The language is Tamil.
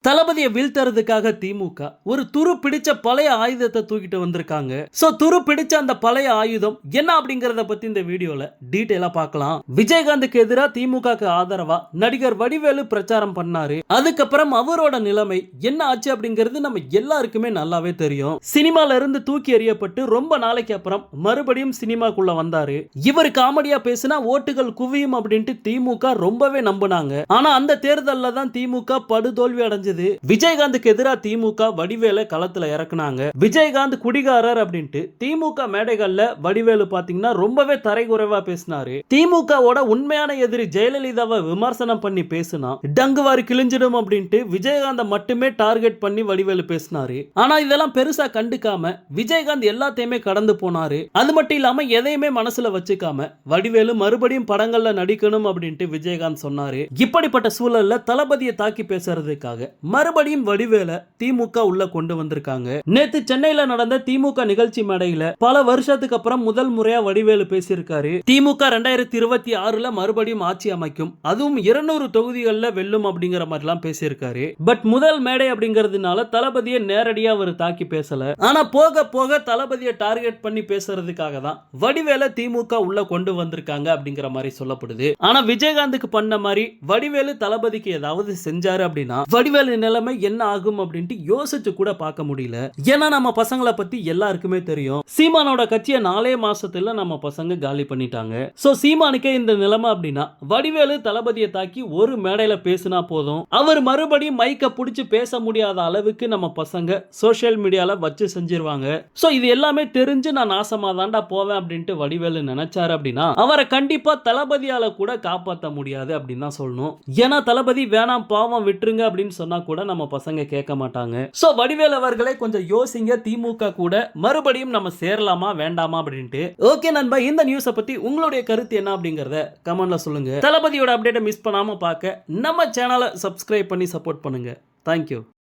தளபதியை வீழ்த்துறதுக்காக திமுக ஒரு துரு பிடிச்ச பழைய ஆயுதத்தை தூக்கிட்டு வந்திருக்காங்க. சோ துரு பிடிச்ச அந்த பழைய ஆயுதம் என்ன அப்படிங்கறத பத்தி இந்த வீடியோல டீடைலா பார்க்கலாம். விஜயகாந்துக்கு எதிராக திமுகக்கு ஆதரவா நடிகர் வடிவேலு பிரச்சாரம் பண்ணாரு. அதுக்கப்புறம் அவரோட நிலைமை என்ன ஆச்சு அப்படிங்கிறது நம்ம எல்லாருக்குமே நல்லாவே தெரியும். சினிமால இருந்து தூக்கி எறியப்பட்டு ரொம்ப நாளைக்கு அப்புறம் மறுபடியும் சினிமாக்குள்ள வந்தாரு. இவர் காமெடியா பேசினா ஓட்டுகள் குவியும் அப்படின்ட்டு திமுக ரொம்பவே நம்பினாங்க. ஆனா அந்த தேர்தல்ல தான் திமுக படுதோல்வி அடைஞ்சு விஜயகாந்துக்கு எதிராக திமுக வடிவேலு களத்துல இறக்குனாங்க. விஜயகாந்த் குடிகாரர் அப்படின்ட்டு திமுக மேடைகள்ல வடிவேலு பாத்தீங்கன்னா ரொம்பவே தரைகுறைவா பேசினாரு. திமுகவோட உண்மையான எதிரி ஜெயலலிதாவை விமர்சனம் பண்ணி பேசினா டங்குவாரி கிழிஞ்சிடும் அப்படின்ட்டு விஜயகாந்த் மட்டுமே டார்கெட் பண்ணி வடிவேலு பேசினாரு. ஆனா இதெல்லாம் பெருசா கண்டுக்காம விஜயகாந்த் எல்லாத்தையுமே கடந்து போனாரு. அது மட்டும் இல்லாம எதையுமே மனசுல வச்சுக்காம வடிவேலு மறுபடியும் படங்கள்ல நடிக்கணும் அப்படின்ட்டு விஜயகாந்த் சொன்னாரு. இப்படிப்பட்ட சூழல்ல தளபதியை தாக்கி பேசுறதுக்காக மறுபடியும் வடிவேல திமுக உள்ள கொண்டு வந்திருக்காங்க. நேத்து சென்னையில நடந்த திமுக நிகழ்ச்சி மேடையில பல வருஷத்துக்கு அப்புறம் முதல் முறையா வடிவேலு பேசியிருக்காரு. திமுக 2026ல மறுபடியும் ஆட்சி அமைக்கும், அதுவும் 200 தொகுதிகளில் வெல்லும் அப்படிங்கிற மாதிரி எல்லாம் பேசியிருக்காரு. பட் முதல் மேடை அப்படிங்கிறதுனால தளபதியை நேரடியா அவர் தாக்கி பேசல. ஆனா போக போக தளபதியை டார்கெட் பண்ணி பேசுறதுக்காக தான் வடிவேல திமுக உள்ள கொண்டு வந்திருக்காங்க அப்படிங்கிற மாதிரி சொல்லப்படுது. ஆனா விஜயகாந்துக்கு பண்ண மாதிரி வடிவேலு தளபதிக்கு ஏதாவது செஞ்சாரு அப்படின்னா வடிவேலு நிலைமை என்ன ஆகும் அப்படின்ட்டு யோசிச்சு கூட பார்க்க முடியல. ஏன்னா நம்ம பசங்களை பத்தி எல்லாருக்குமே தெரியும். சீமானோட கட்சியை 4 மாசத்துல நம்ம பசங்க காலி பண்ணிட்டாங்க. சோ சீமானுக்கே இந்த நிலைமை அப்படின்னா வடிவேலு தளபதியை தாக்கி ஒரு மேடையில பேசினா போதும், அவர் மறுபடியும் மைக்க புடிச்சு பேச முடியாத அளவுக்கு நம்ம பசங்க சோசியல் மீடியால வச்சு செஞ்சிருவாங்க. சோ இது எல்லாமே தெரிஞ்சு நான் நாசமா தாண்டா போவேன் அப்படின்ட்டு வடிவேலு நினைச்சாரு அப்படின்னா அவரை கண்டிப்பா தளபதியால கூட காப்பாற்ற முடியாது அப்படின்னு தான் சொல்லணும். ஏன்னா தளபதி வேணாம் பாவம் விட்டுருங்க அப்படின்னு சொன்னா கூட நம்ம பசங்க கேட்க மாட்டாங்க. சோ வடிவேலு அவர்களே கொஞ்சம் யோசிங்க, திமுக கூட மறுபடியும் நம்ம சேரலாமா வேண்டாமா அப்படின்ட்டு. ஓகே நண்பா, இந்த நியூஸை பத்தி உங்களுடைய கருத்து என்ன அப்படிங்கறத கமெண்ட்ல சொல்லுங்க. தளபதியோட அப்டேட்டை மிஸ் பண்ணாம பார்க்க நம்ம சேனலை சப்ஸ்கிரைப் பண்ணி சப்போர்ட் பண்ணுங்க. தேங்க்யூ.